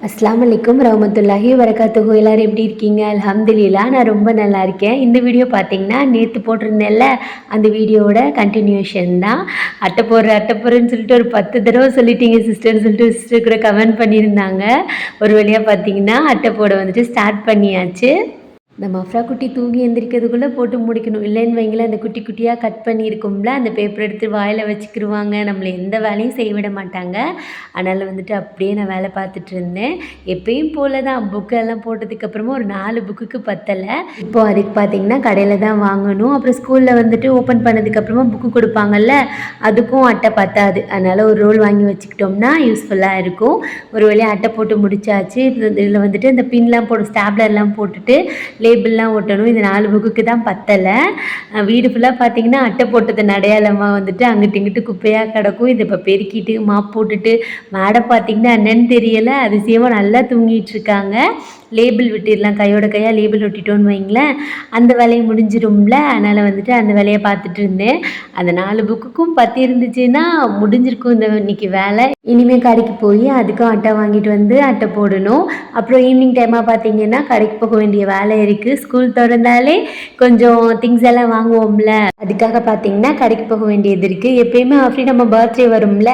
அஸ்ஸலாமு அலைக்கும் ரஹ்மத்துல்லாஹி வரகாத்துஹு. எல்லாரும் எப்படி இருக்கீங்க? அல்ஹம்துலில்லாஹ் நான் ரொம்ப நல்லா இருக்கேன். இந்த வீடியோ பார்த்தீங்கன்னா நேற்று போட்டிருந்தேன்ல, அந்த வீடியோவோட கண்டினியூஷன் தான். அட்டை போடுறேன்னு சொல்லிட்டு ஒரு 10 தடவை சொல்லிட்டீங்க சிஸ்டர்னு சொல்லிட்டு சிஸ்டர் கூட கமெண்ட் பண்ணியிருந்தாங்க. ஒரு வழியாக பார்த்தீங்கன்னா அட்டை போட வந்துட்டு ஸ்டார்ட் பண்ணியாச்சு. இந்த மஃப்ரா குட்டி தூங்கி எந்திரிக்கிறதுக்குள்ளே போட்டு முடிக்கணும். இல்லைன்னு வைங்களேன், அந்த குட்டி குட்டியாக கட் பண்ணியிருக்கும்ல, அந்த பேப்பர் எடுத்து வாயில் வச்சுக்கிருவாங்க. நம்மளை எந்த வேலையும் செய்ய விட மாட்டாங்க. அதனால் வந்துட்டு அப்படியே நான் வேலை பார்த்துட்டு இருந்தேன். எப்பயும் போல தான் புக்கெல்லாம் போட்டதுக்கப்புறமா ஒரு 4 புக்குக்கு பத்தலை. இப்போ அதுக்கு பார்த்தீங்கன்னா கடையில் தான் வாங்கணும். அப்புறம் ஸ்கூலில் வந்துட்டு ஓப்பன் பண்ணதுக்கப்புறமா புக்கு கொடுப்பாங்கல்ல, அதுக்கும் அட்டை பத்தாது. அதனால் ஒரு ரோல் வாங்கி வச்சுக்கிட்டோம்னா யூஸ்ஃபுல்லாக இருக்கும். ஒரு வழியாக அட்டை போட்டு முடிச்சாச்சு. இதில் வந்துட்டு இந்த பின்லாம் போட்டு ஸ்டாப்லர்லாம் போட்டுட்டு லேபிள்லாம் ஒட்டணும். இது 4 புக்குக்கு தான் பத்தலை. வீடு ஃபுல்லாக பார்த்தீங்கன்னா அட்டை போட்டது அடையாளமாக வந்துட்டு அங்கிட்டு இங்கிட்டு குப்பையாக கிடக்கும். இதை இப்போ பெருக்கிட்டு மாப் போட்டுட்டு மேடம் பார்த்தீங்கன்னா என்னன்னு தெரியலை, அதிசயமாக நல்லா தூங்கிட்டு இருக்காங்க. லேபிள் விட்டுடலாம், கையோட கையாக லேபிள் ஒட்டிட்டோன்னு வைங்களேன், அந்த வேலையை முடிஞ்சிடும்ல. அதனால் வந்துட்டு அந்த வேலையை பார்த்துட்டு இருந்தேன். அந்த 4 புக்குக்கும் பற்றி இருந்துச்சுன்னா முடிஞ்சிருக்கும் இந்த இன்னைக்கு வேலை. இனிமேல் கடைக்கு போய் அதுக்கும் அட்டை வாங்கிட்டு வந்து அட்டை போடணும். அப்புறம் ஈவினிங் டைமாக பார்த்தீங்கன்னா கடைக்கு போக வேண்டிய வேலை இருக்குது. ஸ்கூல் திறந்தாலே கொஞ்சம் திங்ஸ் எல்லாம் வாங்குவோம்ல, அதுக்காக பார்த்தீங்கன்னா கடைக்கு போக வேண்டியது இருக்குது. எப்பயுமே அப்படி நம்ம பர்த்டே வரும்ல,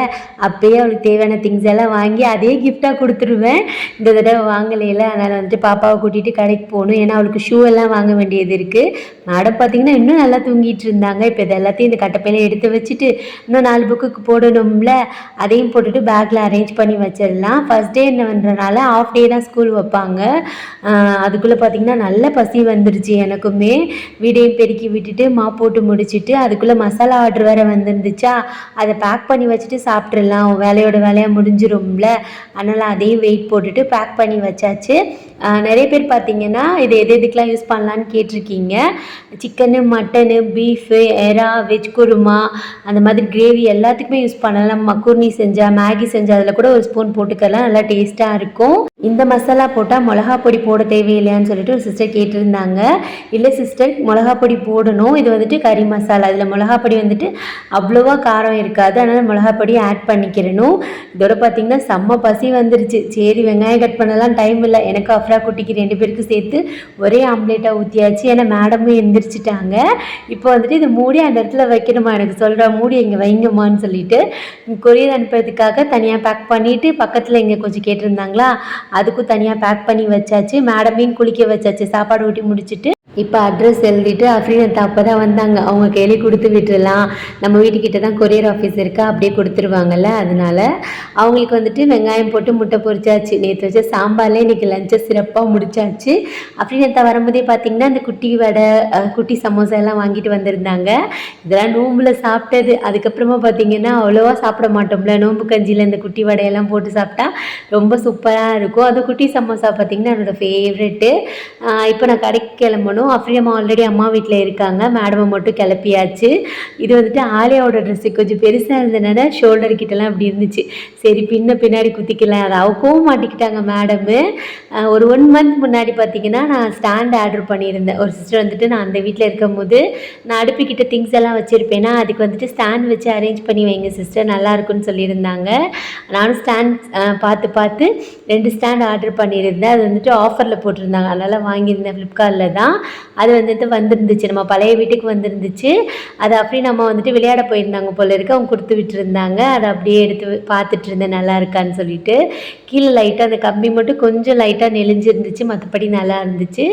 அப்போயே அவளுக்கு தேவையான திங்ஸ் எல்லாம் வாங்கி அதே கிஃப்டாக கொடுத்துருவேன். இந்த தடவை வாங்கலையில, அதனால் வந்துட்டு பாப்பாவை கூட்டிகிட்டு கடைக்கு போகணும். ஏன்னா அவளுக்கு ஷூ எல்லாம் வாங்க வேண்டியது இருக்குது. மேடம் பார்த்தீங்கன்னா இன்னும் நல்லா தூங்கிட்டு இருந்தாங்க. இப்போ இது எல்லாத்தையும் இந்த கட்டைப்பையில எடுத்து வச்சுட்டு இன்னும் 4 புக்குக்கு போடணும்ல, அதையும் போட்டுட்டு பேக்கில் அரேஞ்ச் பண்ணி வச்சிடலாம். ஃபஸ்ட் டே என்ன பண்ணுறனால ஆஃப் டே தான் ஸ்கூல் வைப்பாங்க. அதுக்குள்ளே பார்த்திங்கன்னா நல்ல பசி வந்துருச்சு எனக்குமே. வீடையும் பெருக்கி விட்டுட்டு போட்டு முடிச்சுட்டு அதுக்குள்ளே மசாலா ஆர்டர் வேறு வந்துருந்துச்சா, அதை பேக் பண்ணி வச்சுட்டு சாப்பிட்றலாம், வேலையோட வேலையாக முடிஞ்சிரும்ல. அதனால் அதையும் வெயிட் போட்டுட்டு பேக் பண்ணி வச்சாச்சு. நிறைய பேர் பார்த்தீங்கன்னா இது எதுக்கெலாம் யூஸ் பண்ணலான்னு கேட்டிருக்கீங்க. சிக்கனு, மட்டனு, பீஃபு, எறா, வெஜ் குருமா, அந்த மாதிரி கிரேவி எல்லாத்துக்குமே யூஸ் பண்ணலாம். மக்கூர்னி செஞ்சால், மேகி செஞ்சால் அதில் கூட ஒரு ஸ்பூன் போட்டுக்கலாம், நல்லா டேஸ்ட்டாக இருக்கும். இந்த மசாலா போட்டால் மிளகா பொடி போட தேவையில்லையான்னு சொல்லிட்டு ஒரு சிஸ்டர் கேட்டிருந்தாங்க. இல்லை சிஸ்டர், மிளகா பொடி போடணும். இது வந்துட்டு கறி மசாலா, இதில் மிளகா பொடி வந்துட்டு அவ்வளோவா காரம் இருக்காது, அதனால் மிளகா பொடி ஆட் பண்ணிக்கிறணும். இதோட பார்த்திங்கன்னா செம்ம பசி வந்துருச்சு. சரி வெங்காயம் கட் பண்ணலாம் டைம் இல்லை. எனக்கு அஃப்ரா குட்டிக்கு 2 பேருக்கு சேர்த்து ஒரே ஆம்லேட்டாக ஊற்றியாச்சு. ஏன்னா மேடமும் எந்திரிச்சிட்டாங்க. இப்போ வந்துட்டு இது மூடி அந்த இடத்துல வைக்கணுமா, எனக்கு சொல்கிறா மூடி இங்கே வைங்கம்மான்னு சொல்லிட்டு கொரியர் அனுப்புறதுக்காக தனியாக பேக் பண்ணிவிட்டு பக்கத்தில் இங்கே கொஞ்சம் கேட்டிருந்தாங்களா, அதுக்கும் தனியாக பேக் பண்ணி வச்சாச்சு. மேடமையும் குளிக்க வச்சாச்சு. சாப்பாடு ஊட்டி முடிச்சுட்டு இப்போ அட்ரஸ் எழுதிட்டு அஃப்ரீனத்தா அப்போ தான் வந்தாங்க. அவங்க கையிலே கொடுத்து விட்டுடலாம், நம்ம வீட்டுக்கிட்ட தான் கொரியர் ஆஃபீஸ் இருக்கா, அப்படியே கொடுத்துருவாங்கல்ல. அதனால் அவங்களுக்கு வந்துட்டு வெங்காயம் போட்டு முட்டை பொரிச்சாச்சு. நேற்று வச்ச சாம்பார்லேயே இன்றைக்கி லஞ்சை சிறப்பாக முடிச்சாச்சு. அஃப்ரீனத்தா வரும்போதே பார்த்திங்கன்னா இந்த குட்டி வடை, குட்டி சமோசா எல்லாம் வாங்கிட்டு வந்திருந்தாங்க. இதெல்லாம் நோம்பில் சாப்பிட்டது. அதுக்கப்புறமா பார்த்திங்கன்னா அவ்வளோவா சாப்பிட மாட்டோம்ல, நோம்பு கஞ்சியில் இந்த குட்டி வடையெல்லாம் போட்டு சாப்பிட்டா ரொம்ப சூப்பராக இருக்கும். அது குட்டி சமோசா பார்த்திங்கன்னா என்னோடய ஃபேவரெட்டு. இப்போ நான் கடைக்கு கிளம்பணும். அஃப்ரீமா ஆல்ரெடி அம்மா வீட்டில் இருக்காங்க. மேடமை மட்டும் கிளப்பியாச்சு. இது வந்துட்டு ஆலியாவோட ட்ரெஸ்ஸு கொஞ்சம் பெருசாக இருந்ததுனால ஷோல்டர் கிட்டலாம் அப்படி இருந்துச்சு. சரி பின்னாடி குத்திக்கலாம், அதை அவுக்கவும் மாட்டிக்கிட்டாங்க மேடமு. ஒரு 1 மந்த் முன்னாடி பார்த்தீங்கன்னா நான் ஸ்டாண்ட் ஆர்டர் பண்ணியிருந்தேன். ஒரு சிஸ்டர் வந்துட்டு நான் அந்த வீட்டில் இருக்கும் போது நான் அடுப்புக்கிட்ட திங்ஸ் எல்லாம் வச்சுருப்பேன்னா அதுக்கு வந்துட்டு ஸ்டாண்ட் வச்சு அரேஞ்ச் பண்ணி வைங்க சிஸ்டர், நல்லாயிருக்குன்னு சொல்லியிருந்தாங்க. நானும் ஸ்டாண்ட் பார்த்து 2 ஸ்டாண்ட் ஆர்டர் பண்ணியிருந்தேன். அது வந்துட்டு ஆஃபரில் போட்டிருந்தாங்க, அதனால் வாங்கியிருந்தேன். ஃப்ளிப்கார்ட்டில் தான் அது வந்துருந்துச்சு. நம்ம பழைய வீட்டுக்கு வந்துருந்துச்சு. அதை அப்படியே நம்ம வந்துட்டு விளையாட போயிருந்தாங்க போல இருக்கு, அவங்க கொடுத்து விட்டுருந்தாங்க. அதை அப்படியே எடுத்து பார்த்துட்டு இருந்தேன் நல்லா இருக்கான்னு சொல்லிட்டு. கீழே லைட்டாக அந்த கம்பி மட்டும் கொஞ்சம் லைட்டாக நெளிஞ்சிருந்துச்சு, மற்றபடி நல்லா இருந்துச்சு.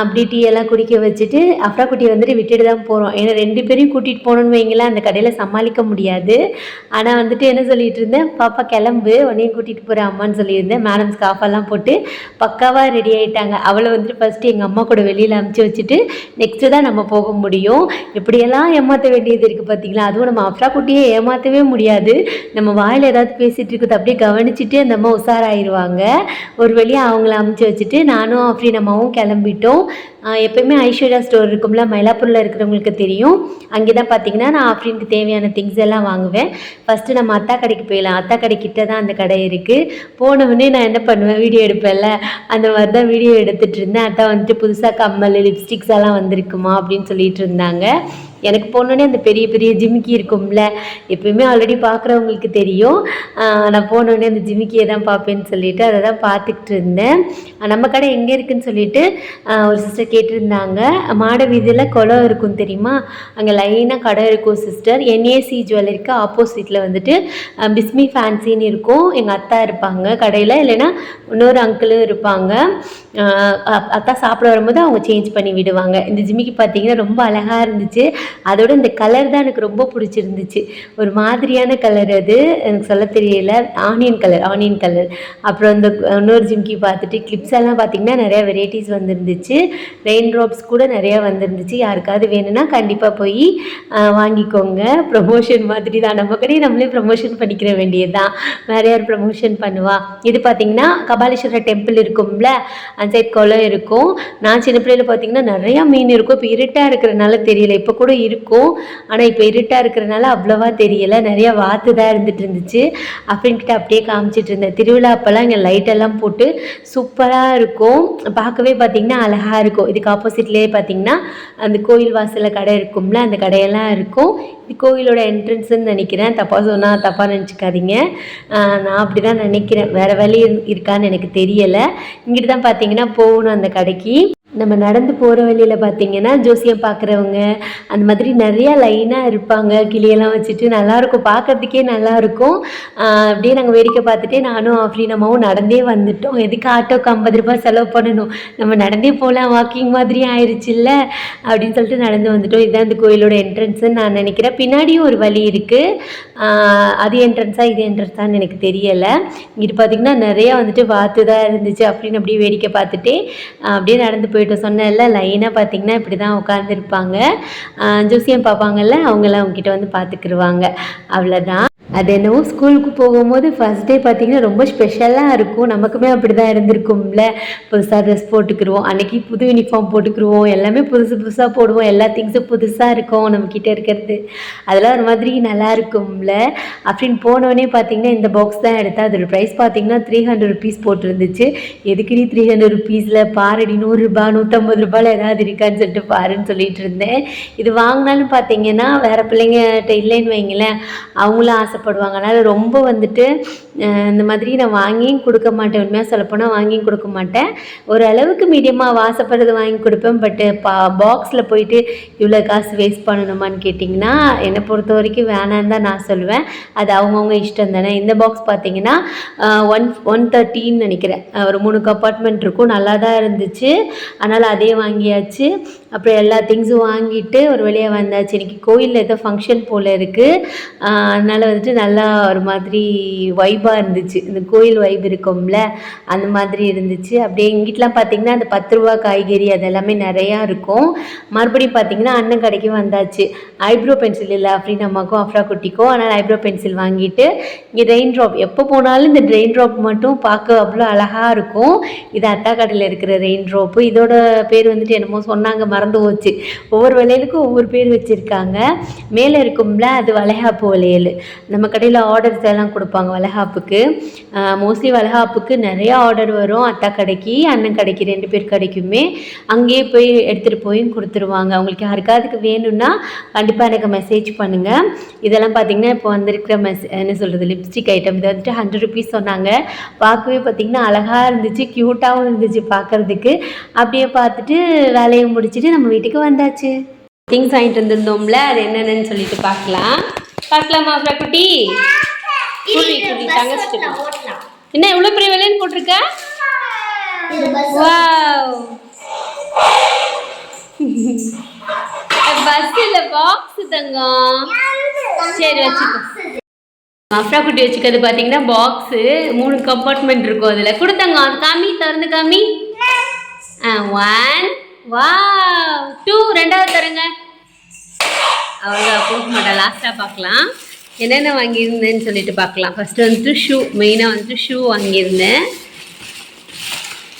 அப்படி டீயெல்லாம் குடிக்க வச்சுட்டு அஃப்ரா குட்டியை வந்துட்டு விட்டுட்டு தான் போகிறோம். ஏன்னா 2 பேரையும் கூட்டிகிட்டு போகணுன்னு வைங்களேன், அந்த கடையில் சமாளிக்க முடியாது. ஆனால் வந்துட்டு என்ன சொல்லிட்டு இருந்தேன், பாப்பா கிளம்பு உடனே கூட்டிகிட்டு போகிறேன் அம்மான்னு சொல்லியிருந்தேன். மேடம் ஸ்காஃபெல்லாம் போட்டு பக்காவாக ரெடி ஆகிட்டாங்க. அவளை வந்துட்டு ஃபஸ்ட்டு எங்கள் அம்மா கூட வெளியில் அமுச்சு வச்சுட்டு நெக்ஸ்ட்டு தான் நம்ம போக முடியும். எப்படியெல்லாம் ஏமாற்ற வேண்டியது இருக்குது பார்த்தீங்களா. அதுவும் நம்ம அஃப்ரா குட்டியே ஏமாற்றவே முடியாது. நம்ம வாயில் ஏதாவது பேசிகிட்டு இருக்குது அப்படியே கவனிச்சுட்டு அந்த அம்மா உஷாராயிருவாங்க. ஒரு வழியாக அவங்கள அமுச்சு வச்சுட்டு நானும் அஃப்ரீன் அம்மாவும் கிளம்பிட்டோம். எப்போயுமே ஐஸ்வர்யா ஸ்டோர் இருக்கும்ல, மயிலாப்பூரில் இருக்கிறவங்களுக்கு தெரியும். அங்கே தான் பார்த்தீங்கன்னா நான் அஃப்ரீனுக்கு தேவையான திங்ஸ் எல்லாம் வாங்குவேன். ஃபஸ்ட்டு நம்ம அத்தா கடைக்கு போயிடலாம். அத்தா கடைக்கிட்ட தான் அந்த கடை இருக்குது. போனவுடனே நான் என்ன பண்ணுவேன், வீடியோ எடுப்பேன்ல, அந்த மாதிரி தான் வீடியோ எடுத்துகிட்டு இருந்தேன். அத்தா வந்துட்டு புதுசாக கம்மல், லிப்ஸ்டிக்ஸ் எல்லாம் வந்திருக்குமா அப்படின்னு சொல்லிட்டு இருந்தாங்க. எனக்கு போனோடனே அந்த பெரிய பெரிய ஜிமிக்கி இருக்கும்ல, எப்பயுமே ஆல்ரெடி பார்க்குறவங்களுக்கு தெரியும். நான் போனோடனே அந்த ஜிமிக்கியை தான் பார்ப்பேன்னு சொல்லிட்டு அதை தான் பார்த்துக்கிட்டு இருந்தேன். நம்ம கடை எங்கே இருக்குதுன்னு சொல்லிட்டு ஒரு சிஸ்டர் கேட்டிருந்தாங்க. மாட வீதியில் குளம் இருக்கும் தெரியுமா, அங்கே லைனாக கடை இருக்கும் சிஸ்டர். என்ஏசி ஜுவல்லரிக்கு ஆப்போசிட்டில் வந்துட்டு பிஸ்மி ஃபேன்சின்னு இருக்கும். எங்கள் அத்தா இருப்பாங்க கடையில், இல்லைன்னா இன்னொரு அங்கிளும் இருப்பாங்க. அத்தா சாப்பிட வரும்போது அவங்க சேஞ்ச் பண்ணி விடுவாங்க. இந்த ஜிமிக்கி பார்த்தீங்கன்னா ரொம்ப அழகாக இருந்துச்சு. அதோட இந்த கலர் தான் எனக்கு ரொம்ப பிடிச்சிருந்துச்சு. ஒரு மாதிரியான கலர், அது எனக்கு சொல்ல தெரியல, ஆனியன் கலர். அப்புறம் இந்த இன்னொரு ஜிமிக்கி பார்த்துட்டு கிளிப்ஸ் எல்லாம் பார்த்திங்கன்னா நிறையா வெரைட்டிஸ் வந்துருந்துச்சு. ரெயின் ட்ராப்ஸ் கூட நிறையா வந்துருந்துச்சு. யாருக்காவது வேணும்னா கண்டிப்பாக போய் வாங்கிக்கோங்க. ப்ரமோஷன் மாதிரி தான், நம்ம கடையை நம்மளே ப்ரமோஷன் பண்ணிக்கிற வேண்டியது தான், வேறு யார் ப்ரமோஷன் பண்ணுவா. இது பார்த்திங்கன்னா கபாலீஸ்வரர் டெம்பிள் இருக்கும்ல, அந்த சைட் குளம் இருக்கும். நான் சின்ன பிள்ளையில் பார்த்திங்கன்னா நிறையா மீன் இருக்கும். இப்போ இருட்டாக இருக்கிறனால தெரியல, இப்போ கூட இருக்கும், ஆனால் இப்போ இருட்டாக இருக்கிறனால அவ்வளோவா தெரியலை. நிறையா வாத்து தான் இருந்துச்சு. அப்படின்ட்டு அப்படியே காமிச்சிட்டு இருந்தேன். திருவிழா அப்போல்லாம் இங்கே லைட்டெல்லாம் போட்டு சூப்பராக இருக்கும், பார்க்கவே பார்த்திங்கன்னா அழகாக இருக்கும். இதுக்கு ஆப்போசிட்லேயே பார்த்திங்கன்னா அந்த கோயில் வாசலில் கடை இருக்கும்ல, அந்த கடையெல்லாம் இருக்கும். இது கோயிலோட என்ட்ரன்ஸுன்னு நினைக்கிறேன், தப்பாக சொன்னால் தப்பாக நினச்சிக்காதீங்க. நான் அப்படி தான் நினைக்கிறேன், வேறு வழி இருக்கான்னு எனக்கு தெரியலை. இங்கிட்டு தான் பார்த்தீங்கன்னா போகணும் அந்த கடைக்கு. நம்ம நடந்து போகிற வழியில் பார்த்திங்கன்னா ஜோசியம் பார்க்குறவங்க அந்த மாதிரி நிறையா லைனாக இருப்பாங்க, கிளியெல்லாம் வச்சுட்டு நல்லாயிருக்கும், பார்க்குறதுக்கே நல்லாயிருக்கும். அப்படியே நாங்கள் வேடிக்கை பார்த்துட்டே நானும் அம்மாவும் நடந்தே வந்துட்டோம். எதுக்கு ஆட்டோக்கு 50 ரூபாய் செலவு பண்ணணும், நம்ம நடந்தே போகலாம், வாக்கிங் மாதிரி ஆயிடுச்சுல்ல அப்படின்னு சொல்லிட்டு நடந்து வந்துட்டோம். இதுதான் இந்த கோயிலோட என்ட்ரன்ஸுன்னு நான் நினைக்கிறேன். பின்னாடியும் ஒரு வழி இருக்குது, அது என்ட்ரன்ஸாக இது என்ட்ரன்ஸான்னு எனக்கு தெரியலை. இங்கிட்டு பார்த்திங்கன்னா நிறையா வந்துட்டு வாத்து தான் இருந்துச்சு. அப்படின்னு அப்படியே வேடிக்கை பார்த்துட்டே அப்படியே நடந்து போயிட்டு சொன்னேன்ல, லைனாக பார்த்தீங்கன்னா இப்படி தான் உட்காந்துருப்பாங்க. ஜோசியம் பார்ப்பாங்கல்ல, அவங்களாம் அவங்ககிட்ட வந்து பார்த்துக்குருவாங்க, அவ்வளோதான். அது என்னவோ ஸ்கூலுக்கு போகும்போது ஃபஸ்ட் டே பார்த்திங்கன்னா ரொம்ப ஸ்பெஷலாக இருக்கும். நமக்குமே அப்படி தான் இருந்திருக்கும்ல, புதுசாக ட்ரெஸ் போட்டுக்கிடுவோம், அன்றைக்கி புது யூனிஃபார்ம் போட்டுக்கிடுவோம், எல்லாமே புதுசாக போடுவோம், எல்லா திங்ஸும் புதுசாக இருக்கும் நம்மக்கிட்ட இருக்கிறது. அதெல்லாம் ஒரு மாதிரி நல்லா இருக்கும்ல. அப்படின்னு போனோடனே பார்த்திங்கன்னா இந்த பாக்ஸ் தான் எடுத்தேன். அதோட ப்ரைஸ் பார்த்திங்கன்னா 300 ருபீஸ் போட்டிருந்துச்சு. எதுக்குடி 300 ருபீஸில், பாருடி 100 ரூபா 150 ரூபாயில் ஏதாவது இருக்கான்னு சொல்லிட்டு பாருன்னு சொல்லிட்டு இருந்தேன். இது வாங்கினாலும் பார்த்திங்கன்னா வேறு பிள்ளைங்கிட்ட இல்லைன்னு வைங்களேன், அவங்களும் ஆசைப்படுவாங்க. அதனால் ரொம்ப வந்துட்டு இந்த மாதிரி நான் வாங்கியும் கொடுக்க மாட்டேன். உண்மையாக சொல்லப்போனால் வாங்கியும் கொடுக்க மாட்டேன். ஓரளவுக்கு மீடியமாக ஆசைப்படுறது வாங்கி கொடுப்பேன். பட்டு பாக்ஸில் போயிட்டு இவ்வளோ காசு வேஸ்ட் பண்ணணுமான்னு கேட்டிங்கன்னா என்னை பொறுத்த வரைக்கும் வேணான்னு தான் நான் சொல்லுவேன். அது அவங்கவுங்க இஷ்டம் தானே. இந்த பாக்ஸ் பார்த்திங்கன்னா 130 நினைக்கிறேன். ஒரு 3 கம்பார்ட்மெண்ட் இருக்கும், நல்லா தான் இருந்துச்சு. அதனால் அதே வாங்கியாச்சு. அப்புறம் எல்லா திங்ஸும் வாங்கிட்டு ஒரு வழியாக வந்தாச்சு. இன்றைக்கி கோயிலில் ஏதோ ஃபங்க்ஷன் போல் இருக்குது, அதனால் வந்துட்டு நல்லா ஒரு மாதிரி வைபாக இருந்துச்சு. இந்த கோயில் வைப் இருக்கும்ல, அந்த மாதிரி இருந்துச்சு. அப்படியே இங்கிட்டலாம் பார்த்திங்கன்னா அந்த 10 ரூபா காய்கறி அதெல்லாமே நிறையா இருக்கும். மறுபடியும் பார்த்திங்கன்னா அண்ணன் கடைக்கு வந்தாச்சு. ஐப்ரோ பென்சில் இல்லை அப்படின்னு அம்மாக்கும் அஃப்ரா குட்டிக்கும், அதனால் ஐப்ரோ பென்சில் வாங்கிட்டு இங்கே ரெயின் ட்ராப், எப்போ போனாலும் இந்த ரெயின் ட்ராப் மட்டும் பார்க்க அவ்வளோ அழகாக இருக்கும். இது அத்தா கடையில் இருக்கிற ரெயின் ட்ராப்பு. இதோட பேர் வந்துட்டு என்னமோ சொன்னாங்க, மறந்து போச்சு. ஒவ்வொரு வளையலுக்கும் ஒவ்வொரு பேர் வச்சுருக்காங்க. மேலே இருக்கும்ல அது வளைகாப்பு வளையல். நம்ம கடையில் ஆர்டர்ஸ் எல்லாம் கொடுப்பாங்க வளைகாப்புக்கு. மோஸ்ட்லி வளைகாப்புக்கு நிறையா ஆர்டர் வரும். அத்தா கடைக்கு அண்ணன் கடைக்கு 2 பேர் கடைக்குமே அங்கேயே போய் எடுத்துகிட்டு போய் கொடுத்துருவாங்க. அவங்களுக்கு யாருக்காதுக்கு வேணும்னா கண்டிப்பாக எனக்கு மெசேஜ் பண்ணுங்கள். இதெல்லாம் பார்த்திங்கன்னா இப்போ வந்திருக்கிற என்ன சொல்கிறது, லிப்ஸ்டிக் ஐட்டம். இதை வந்துட்டு 100 ருபீஸ் சொன்னாங்க. பார்க்கவே பார்த்திங்கன்னா அழகாக இருந்துச்சு, க்யூட்டாகவும் இருந்துச்சு பார்க்குறதுக்கு. அப்படியே பார்த்துட்டு வேலையை முடிச்சுட்டு நம்ம வீட்டுக்கு வந்தாச்சு. திங்ஸ் வாங்கிட்டு வந்துருந்தோம்ல, அது என்னென்னு சொல்லிட்டு பார்க்கலாமா அப்புறம் குட்டி? என்ன இவ்வளோ பெரிய விலைன்னு போட்டிருக்க? பஸ் இல்லை, பாக்ஸ் தங்கம். சரி வச்சுக்கோ. அஃப்ரா குட்டி வச்சுக்கிறது பார்த்தீங்கன்னா பாக்ஸு 3 கம்பார்ட்மெண்ட் இருக்கும். அதில் கொடுத்தாங்க. அது காமி, திறந்து காமி. 1 2 ரெண்டாவது தருங்க. அவ்வளோதான், கொடுக்க மாட்டேன், லாஸ்ட்டாக பார்க்கலாம் என்னென்ன வாங்கியிருந்தேன்னு சொல்லிட்டு பார்க்கலாம். ஃபஸ்ட்டு வந்துட்டு ஷூ, மெயினாக வந்துட்டு ஷூ வாங்கியிருந்தேன்.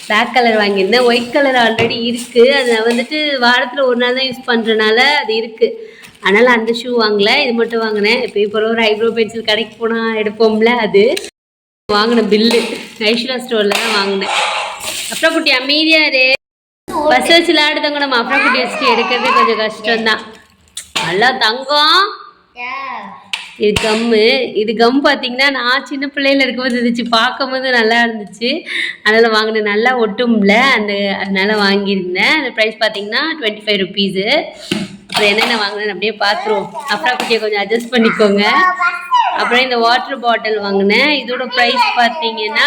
பிளாக் கலர் வாங்கியிருந்தேன். ஒயிட் கலர் ஆல்ரெடி இருக்குது, அதை வந்துட்டு வாரத்தில் ஒரு நாள் தான் யூஸ் பண்ணுறனால அது இருக்குது. அதனால் அந்த ஷூ வாங்கலை, இது மட்டும் வாங்கினேன். இப்போ ஒரு ஐப்ரோ பென்சில் கடைக்கு போனால் எடுப்போம்ல, அது வாங்கின பில்லு ஐஸ்வர்யா ஸ்டோரில் தான் வாங்கினேன். அப்புறம் குட்டி அமைதியாக பஸ் வச்சு விளையாடுதவங்க. நம்ம அப்புறம் குட்டி வச்சுட்டு எடுக்கிறது கொஞ்சம் கஷ்டம்தான். நல்லா தங்கம். இது கம் பார்த்தீங்கன்னா நான் சின்ன பிள்ளையில இருக்கும்போது இருந்துச்சு, பார்க்கும்போது நல்லா இருந்துச்சு, அதனால் வாங்கினேன். நல்லா ஒட்டும்ல அதனால வாங்கியிருந்தேன். அந்த ப்ரைஸ் பார்த்தீங்கன்னா 25 ருபீஸு. அப்புறம் என்னென்ன வாங்கினேன்னு அப்படியே பார்த்துருவோம். அப்புறம் குட்டியை கொஞ்சம் அட்ஜஸ்ட் பண்ணிக்கோங்க. அப்புறம் இந்த வாட்டர் பாட்டில் வாங்கினேன். இதோட ப்ரைஸ் பார்த்தீங்கன்னா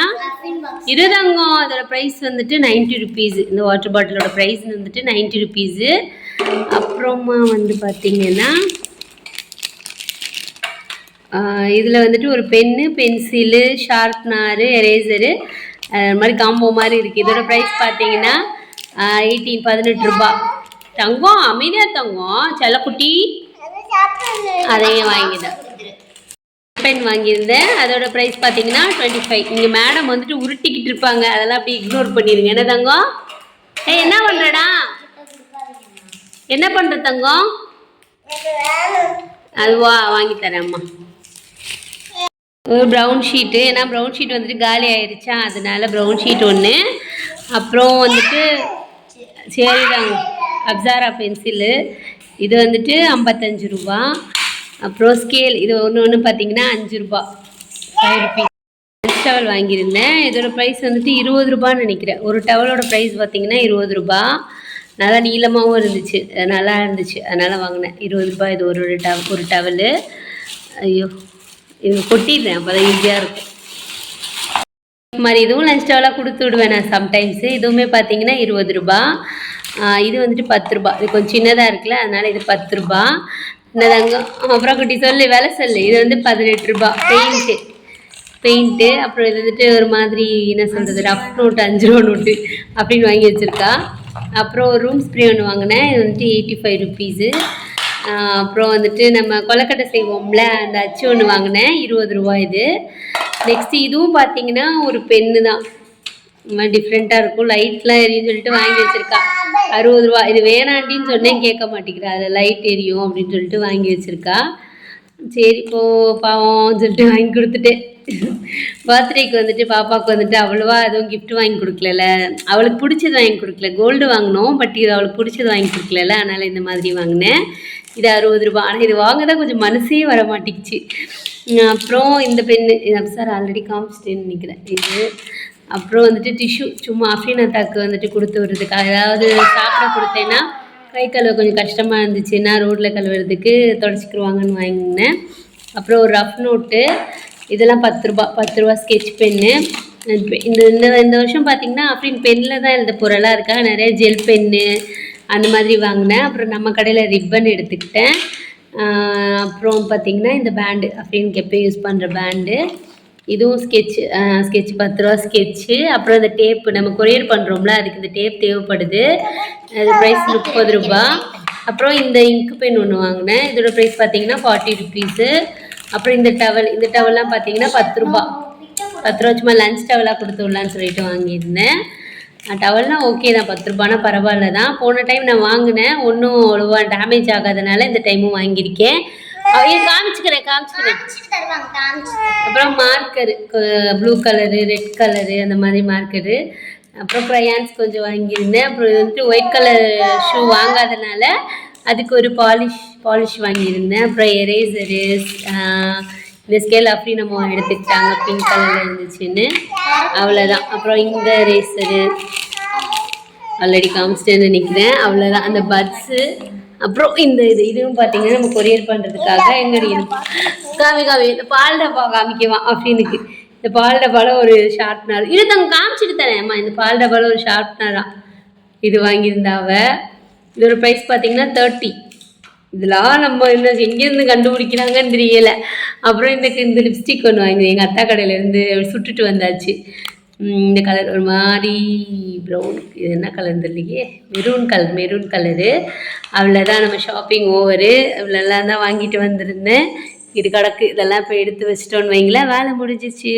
இருதங்கம். அதோட ப்ரைஸ் வந்துட்டு 90 ருபீஸு. இந்த வாட்டர் பாட்டிலோட ப்ரைஸ் வந்துட்டு 90 ருபீஸு. அப்புறமா வந்து பார்த்தீங்கன்னா இதில் வந்துட்டு ஒரு பென்னு, பென்சிலு, ஷார்ப்னரு, எரேசரு அது மாதிரி காம்போ மாதிரி இருக்குது. இதோட ப்ரைஸ் பார்த்தீங்கன்னா 18 ரூபா. தங்கம் அமைதியாக தங்கம் செல்லக்குட்டி. அதையும் வாங்கிட்டேன். பென் வாங்கியிருந்தேன். அதோட ப்ரைஸ் பார்த்தீங்கன்னா 25. இங்கே மேடம் வந்துட்டு உருட்டிக்கிட்டு இருப்பாங்க, அதெல்லாம் அப்படி இக்னோர் பண்ணிடுங்க. என்ன தங்கம்? என்ன பண்ணுறடா? என்ன பண்ணுற தங்கம்? அதுவா வாங்கி தரேன் அம்மா. ஒரு ப்ரௌன் ஷீட்டு, ஏன்னா ப்ரௌன் ஷீட் வந்துட்டு காலி ஆயிடுச்சா, அதனால ப்ரௌன் ஷீட் ஒன்று. அப்புறம் வந்துட்டு சரிதாங்க அப்சாரா பென்சிலு, இது வந்துட்டு 55 ரூபா. அப்புறம் ஸ்கேல் இது ஒன்று பார்த்தீங்கன்னா 5 ரூபா, 5 ருபீஸ். டவல் வாங்கியிருந்தேன். இதோட ப்ரைஸ் வந்துட்டு 20 ரூபான்னு நினைக்கிறேன். ஒரு டவலோட ப்ரைஸ் பார்த்தீங்கன்னா 20 ரூபா. நல்லா நீளமாகவும் இருந்துச்சு, நல்லா இருந்துச்சு, அதனால் வாங்கினேன். 20 ரூபாய் இது ஒரு டவலு. ஐயோ இது கொட்டிடுறேன், அப்போ தான் ஈஸியாக இருக்கும். இது மாதிரி இதுவும் லஞ்ச் டவலாக கொடுத்து விடுவேன் நான் சம்டைம்ஸு. இதுவுமே பார்த்தீங்கன்னா 20 ரூபா. இது வந்துட்டு 10 ரூபா. இது கொஞ்சம் சின்னதாக இருக்குல்ல, அதனால் இது 10 ரூபா. என்னதாங்க? அப்புறம் குட்டி சொல்லு, விலை சொல்லு. இது வந்து 18 ரூபா. பெயிண்ட்டு. அப்புறம் இது வந்துட்டு ஒரு மாதிரி என்ன சொல்கிறது, ரஃப் நோட்டு, 5 ரூபா நோட்டு அப்படின்னு வாங்கி வச்சுருக்கா. அப்புறம் ஒரு ரூம் ஸ்ப்ரே ஒன்று வாங்கினேன். இது வந்துட்டு 85 ருபீஸு. அப்புறம் வந்துட்டு நம்ம கொலக்கட்டை செய்வோம்ல, அந்த அச்சு ஒன்று வாங்கினேன், 20 ரூபா இது. நெக்ஸ்ட்டு இதுவும் பார்த்தீங்கன்னா ஒரு பென்னு தான், இந்த மாதிரி டிஃப்ரெண்ட்டாக இருக்கும், லைட்லாம் எரியும்னு சொல்லிட்டு வாங்கி வச்சுருக்கா. 60 ரூபா. இது வேணாண்டின்னு சொன்னேன், கேட்க மாட்டேங்கிறா. அதில் லைட் எரியும் அப்படின்னு சொல்லிட்டு வாங்கி வச்சுருக்கா. சரி இப்போ பாவம்னு சொல்லிட்டு வாங்கி கொடுத்துட்டேன். பர்த்டேக்கு வந்துட்டு பாப்பாவுக்கு வந்துட்டு அவ்வளோவா எதுவும் கிஃப்ட் வாங்கி கொடுக்கல, அவளுக்கு பிடிச்சது வாங்கி கொடுக்கல. கோல்டு வாங்கினோம், பட் இது அவளுக்கு பிடிச்சது வாங்கி கொடுக்கல, அதனால் இந்த மாதிரி வாங்கினேன். இது 60 ரூபா. ஆனால் இது வாங்க தான் கொஞ்சம் மனசே வர மாட்டேங்குச்சு. அப்புறம் இந்த பென்னு, இது சார் ஆல்ரெடி காமிச்சிட்டேன்னு நினைக்கிறேன் இது. அப்புறம் வந்துட்டு டிஷ்யூ, சும்மா அஃப்ரீனாத்தாக்கு வந்துட்டு கொடுத்து விடுறதுக்கு, ஏதாவது சாப்பிட கொடுத்தேன்னா கை கழுவ கொஞ்சம் கஷ்டமாக இருந்துச்சுன்னா ரோட்டில் கழுவுறதுக்கு தொடச்சிக்கிடுவாங்கன்னு வாங்கினேன். அப்புறம் ஒரு ரஃப் நோட்டு, இதெல்லாம் 10 ரூபா. 10 ரூபா ஸ்கெட்ச் பென்னு. இந்த வருஷம் பார்த்திங்கன்னா அஃப்ரீன் பென்னில் தான் எழுத போகிறலாம் இருக்கா. நிறைய ஜெல் பென்னு அந்த மாதிரி வாங்கினேன். அப்புறம் நம்ம கடையில் ரிப்பன் எடுத்துக்கிட்டேன். அப்புறம் பார்த்திங்கன்னா இந்த பேண்டு, அஃப்ரீனுக்கு எப்போ யூஸ் பண்ணுற பேண்டு. இதுவும் ஸ்கெட்சு 10 ரூபா ஸ்கெட்சு. அப்புறம் இந்த டேப்பு, நம்ம கொரியர் பண்ணுறோம்ல, அதுக்கு இந்த டேப் தேவைப்படுது. அது ப்ரைஸ் 30 ரூபா. அப்புறம் இந்த இங்கு பென் ஒன்று வாங்கினேன். இதோட ப்ரைஸ் பார்த்தீங்கன்னா 40 ருபீஸு. அப்புறம் இந்த டவல்லாம் பார்த்தீங்கன்னா 10 ரூபா. 10 ரூபா சும்மா லஞ்ச் டவலாக கொடுத்து விடலான்னு சொல்லிட்டு வாங்கியிருந்தேன். டவல்னால் ஓகே தான், 10 ரூபானா பரவாயில்ல தான். போன டைம் நான் வாங்கினேன், ஒன்றும் அவ்வளோவா டேமேஜ் ஆகாதனால இந்த டைமும் வாங்கியிருக்கேன். காமிச்சுக்கிறேன். அப்புறம் marker, blue colour, red colour, அந்த மாதிரி மார்க்கரு. அப்புறம் க்ரையான்ஸ் கொஞ்சம் வாங்கியிருந்தேன். அப்புறம் இது வந்துட்டு ஒயிட் கலர் ஷூ வாங்காதனால அதுக்கு ஒரு பாலிஷ் வாங்கியிருந்தேன். அப்புறம் எரேசரு, இந்த ஸ்கேல் அப்படி நம்ம எடுத்துக்கிட்டாங்க, பிங்க் கலரில் இருந்துச்சுன்னு, அவ்வளோதான். அப்புறம் இந்த எரேசரு ஆல்ரெடி காமிச்சிட்டேன்னு நினைக்கிறேன், அவ்வளோதான். அந்த பட்ஸு. அப்புறம் இதுவும் பார்த்தீங்கன்னா நம்ம கொரியர் பண்ணுறதுக்காக எங்கடி காமி இந்த பால் டப்பா காமிக்குவான் அஃப்ரீனுக்கு. இந்த பால் டப்பாவில் ஒரு ஷார்ப்னர், இது நாங்கள் காமிச்சிட்டு தரேன் அம்மா. இந்த பால் டப்பாவில் ஒரு ஷார்ப்னரா இது வாங்கியிருந்தாவ. இதோட ப்ரைஸ் பார்த்தீங்கன்னா 30. இதெல்லாம் நம்ம இன்னும் எங்கேருந்து கண்டுபிடிக்கிறாங்கன்னு தெரியலை. அப்புறம் இந்த லிப்ஸ்டிக் ஒன்று வாங்கினேன், எங்கள் அத்தா கடையிலேருந்து சுட்டுட்டு வந்தாச்சு. இந்த கலர் ஒரு மாதிரி ப்ரௌன், இது என்ன கலர் தெரியலையே, மெரூன் கலரு. அவ்வளோதான், நம்ம ஷாப்பிங் ஓவரு. இவ்வளோலாம் தான் வாங்கிட்டு வந்திருந்தேன். இது கிடக்கு, இதெல்லாம் இப்போ எடுத்து வச்சிட்டோன்னு வைங்களேன், வேலை முடிஞ்சிச்சு.